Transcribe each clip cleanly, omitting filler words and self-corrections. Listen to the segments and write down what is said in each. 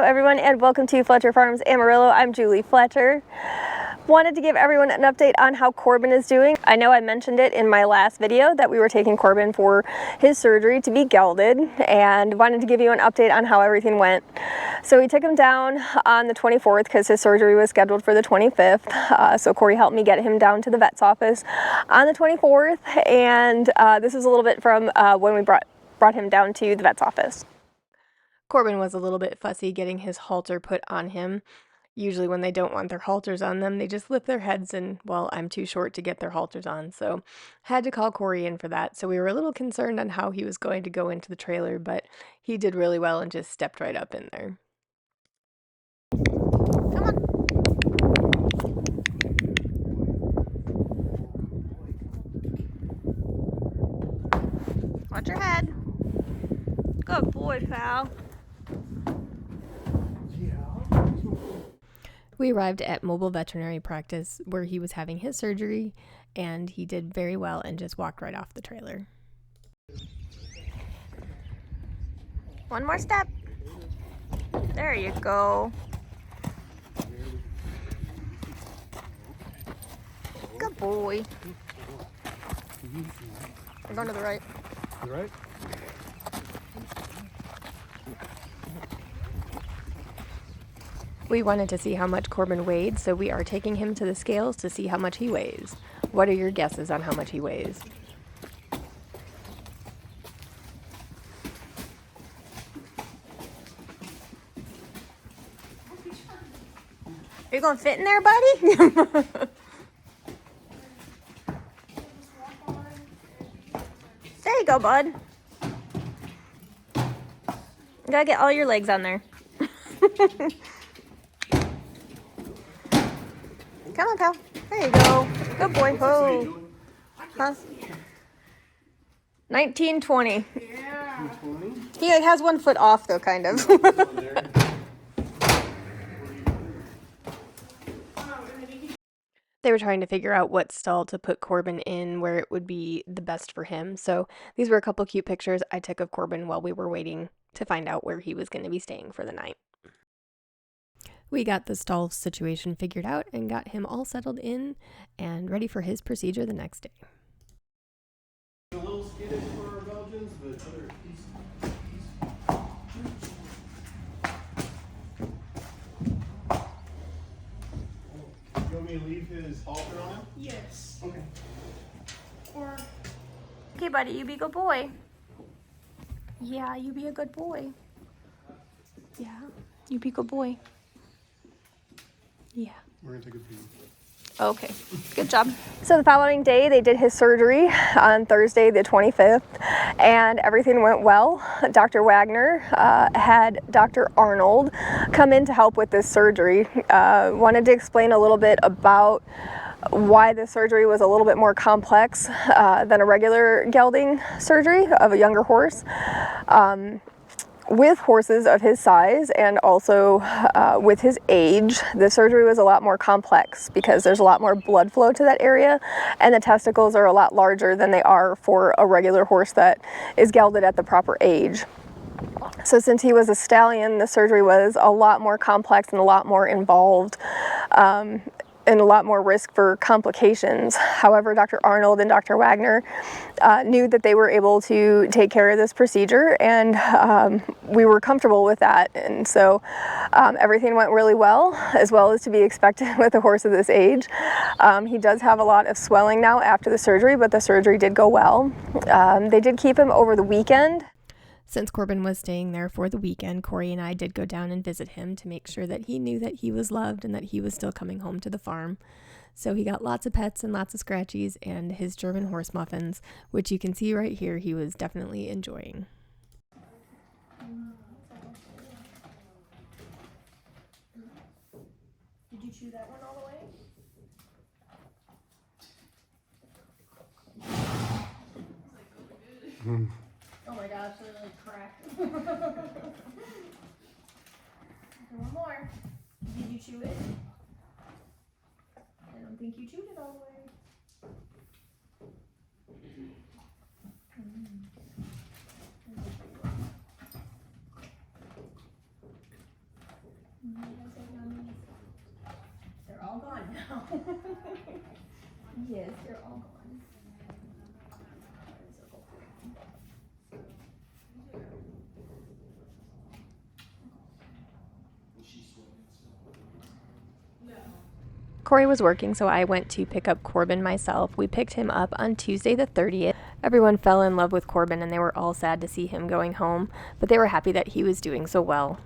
everyone, and welcome to Fletcher Farms Amarillo. I'm Julie Fletcher. Wanted to give everyone an update on how Korbin is doing. I know I mentioned it in my last video that we were taking Korbin for his surgery to be gelded, and wanted to give you an update on how everything went. So we took him down on the 24th because his surgery was scheduled for the 25th. So Corey helped me get him down to the vet's office on the 24th, and this is a little bit from when we brought him down to the vet's office. Korbin was a little bit fussy getting his halter put on him. Usually when they don't want their halters on them, they just lift their heads and, well, I'm too short to get their halters on. So had to call Corey in for that. So we were a little concerned on how he was going to go into the trailer, but he did really well and just stepped right up in there. Come on. Watch your head. Good boy, pal. We arrived at mobile veterinary practice where he was having his surgery, and he did very well and just walked right off the trailer. One more step. There you go. Good boy. I'm going to the right. The right? We wanted to see how much Korbin weighed, so we are taking him to the scales to see how much he weighs. What are your guesses on how much he weighs? Are you gonna fit in there, buddy? There you go, bud. You gotta get all your legs on there. Come on, pal. There you go. Good boy. Oh. Huh? 1920. Yeah. He has 1 foot off, though, kind of. They were trying to figure out what stall to put Korbin in, where it would be the best for him. So these were a couple cute pictures I took of Korbin while we were waiting to find out where he was going to be staying for the night. We got the stall situation figured out and got him all settled in and ready for his procedure the next day. A little skittish for our Belgians, but other You want me to leave his halter on him? Yes. Okay. Or Okay, buddy, you be a good boy. Yeah, you be a good boy. Yeah, you be a good boy. Yeah. We're gonna take a peek. Okay, good job. So the following day, they did his surgery on Thursday, the 25th, and everything went well. Dr. Wagner had Dr. Arnold come in to help with this surgery. Wanted to explain a little bit about why the surgery was a little bit more complex than a regular gelding surgery of a younger horse. With horses of his size and also with his age, the surgery was a lot more complex because there's a lot more blood flow to that area, and the testicles are a lot larger than they are for a regular horse that is gelded at the proper age. So since he was a stallion, the surgery was a lot more complex and a lot more involved. And a lot more risk for complications. However, Dr. Arnold and Dr. Wagner knew that they were able to take care of this procedure, and we were comfortable with that. And so everything went really well as to be expected with a horse of this age. He does have a lot of swelling now after the surgery, but the surgery did go well. They did keep him over the weekend. Since Korbin was staying there for the weekend, Corey and I did go down and visit him to make sure that he knew that he was loved and that he was still coming home to the farm. So he got lots of pets and lots of scratchies and his German horse muffins, which you can see right here he was definitely enjoying. did you chew that one all the way? Oh my gosh, it like cracked. One more. Did you chew it? I don't think you chewed it all the way. Yes, they're all gone. Corey was working, so I went to pick up Korbin myself. We picked him up on Tuesday the 30th. Everyone fell in love with Korbin, and they were all sad to see him going home, but they were happy that he was doing so well.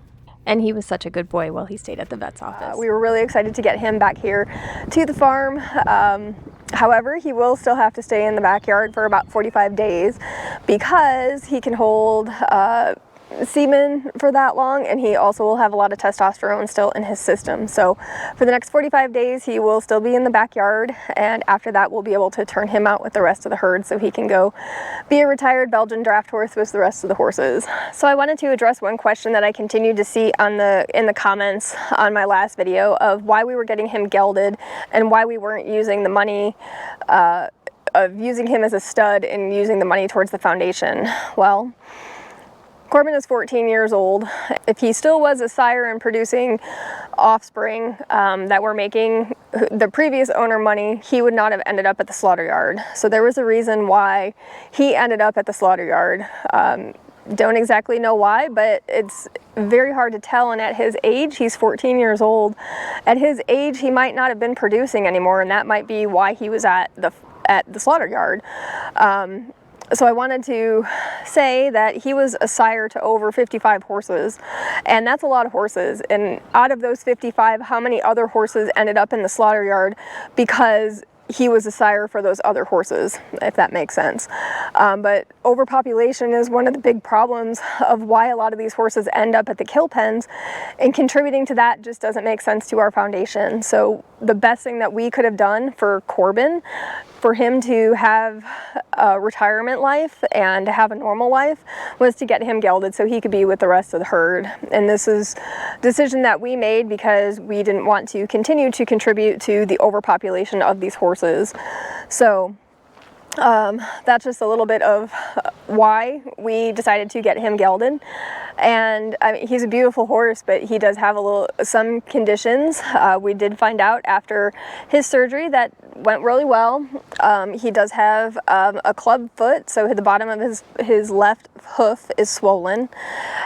And he was such a good boy while he stayed at the vet's office. We were really excited to get him back here to the farm. However, he will still have to stay in the backyard for about 45 days because he can hold semen for that long, and he also will have a lot of testosterone still in his system. So for the next 45 days he will still be in the backyard, and after that we'll be able to turn him out with the rest of the herd so he can go be a retired Belgian draft horse with the rest of the horses. So I wanted to address one question that I continued to see in the comments on my last video of why we were getting him gelded and why we weren't using the money of using him as a stud and using the money towards the foundation. Well, Korbin is 14 years old. If he still was a sire and producing offspring that were making the previous owner money, he would not have ended up at the slaughter yard. So there was a reason why he ended up at the slaughter yard. Don't exactly know why, but it's very hard to tell. And at his age, he's 14 years old. At his age, he might not have been producing anymore, and that might be why he was at the slaughter yard. So I wanted to say that he was a sire to over 55 horses, and that's a lot of horses. And out of those 55, how many other horses ended up in the slaughter yard because he was a sire for those other horses, if that makes sense. But overpopulation is one of the big problems of why a lot of these horses end up at the kill pens, and contributing to that just doesn't make sense to our foundation. So the best thing that we could have done for Korbin, for him to have a retirement life and to have a normal life, was to get him gelded so he could be with the rest of the herd. And this is a decision that we made because we didn't want to continue to contribute to the overpopulation of these horses. So that's just a little bit of why we decided to get him gelded. And I mean, he's a beautiful horse, but he does have some conditions. We did find out after his surgery that went really well. He does have a club foot, so the bottom of his left hoof is swollen,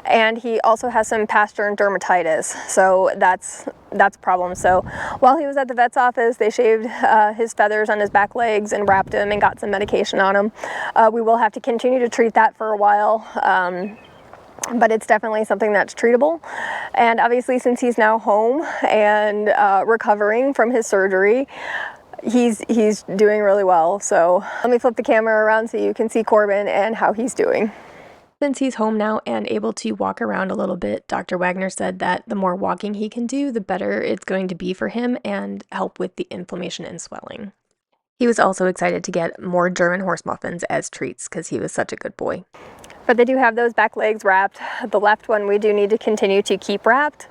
and he also has some pastern dermatitis, so that's a problem. So while he was at the vet's office, they shaved his feathers on his back legs and wrapped him and got some medication on him. We will have to continue to treat that for a while. But it's definitely something that's treatable. And obviously, since he's now home and recovering from his surgery, he's doing really well. So let me flip the camera around so you can see Korbin and how he's doing. Since he's home now and able to walk around a little bit, Dr. Wagner said that the more walking he can do, the better it's going to be for him and help with the inflammation and swelling. He was also excited to get more German horse muffins as treats because he was such a good boy. But they do have those back legs wrapped. The left one we do need to continue to keep wrapped.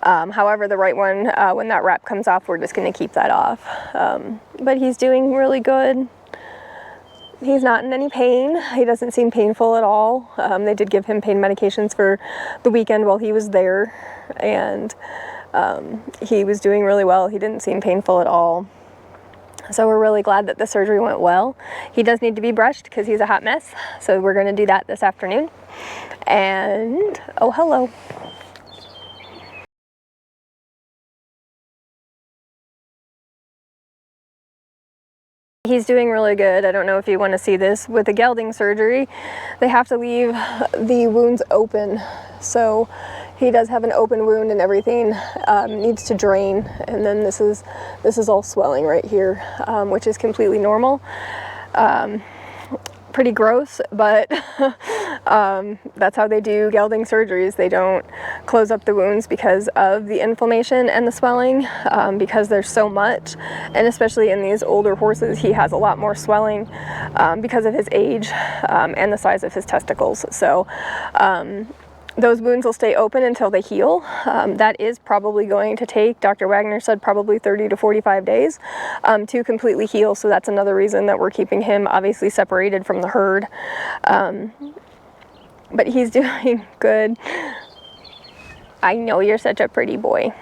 However, the right one, when that wrap comes off, we're just going to keep that off. But he's doing really good. He's not in any pain. He doesn't seem painful at all. They did give him pain medications for the weekend while he was there, and he was doing really well. He didn't seem painful at all. So we're really glad that the surgery went well. He does need to be brushed because he's a hot mess. So we're going to do that this afternoon. And, oh, hello. He's doing really good. I don't know if you want to see this. With the gelding surgery, they have to leave the wounds open. So he does have an open wound and everything needs to drain. And then this is all swelling right here, which is completely normal. Pretty gross, but that's how they do gelding surgeries. They don't close up the wounds because of the inflammation and the swelling, because there's so much, and especially in these older horses, he has a lot more swelling because of his age and the size of his testicles. So those wounds will stay open until they heal. That is probably going to take, Dr. Wagner said, probably 30 to 45 days to completely heal. So that's another reason that we're keeping him obviously separated from the herd. But he's doing good. I know you're such a pretty boy.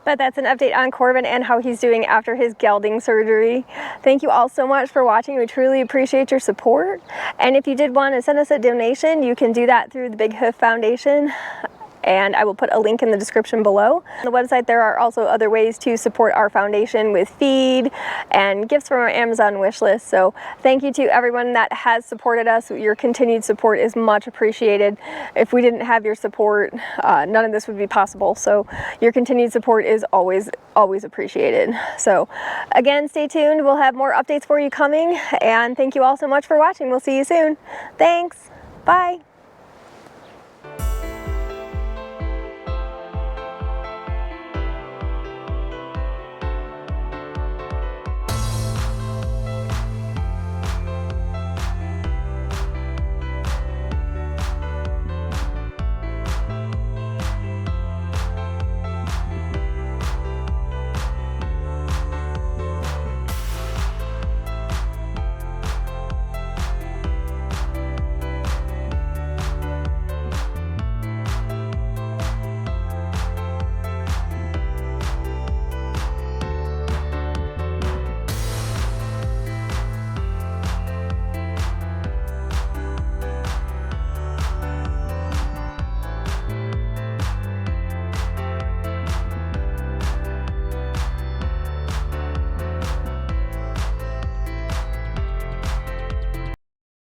But that's an update on Korbin and how he's doing after his gelding surgery. Thank you all so much for watching. We truly appreciate your support. And if you did want to send us a donation, you can do that through the Big Hoof Foundation. And I will put a link in the description below. On the website, there are also other ways to support our foundation with feed and gifts from our Amazon wish list. So thank you to everyone that has supported us. Your continued support is much appreciated. If we didn't have your support, none of this would be possible. So your continued support is always appreciated. So again, stay tuned. We'll have more updates for you coming. And thank you all so much for watching. We'll see you soon. Thanks. Bye.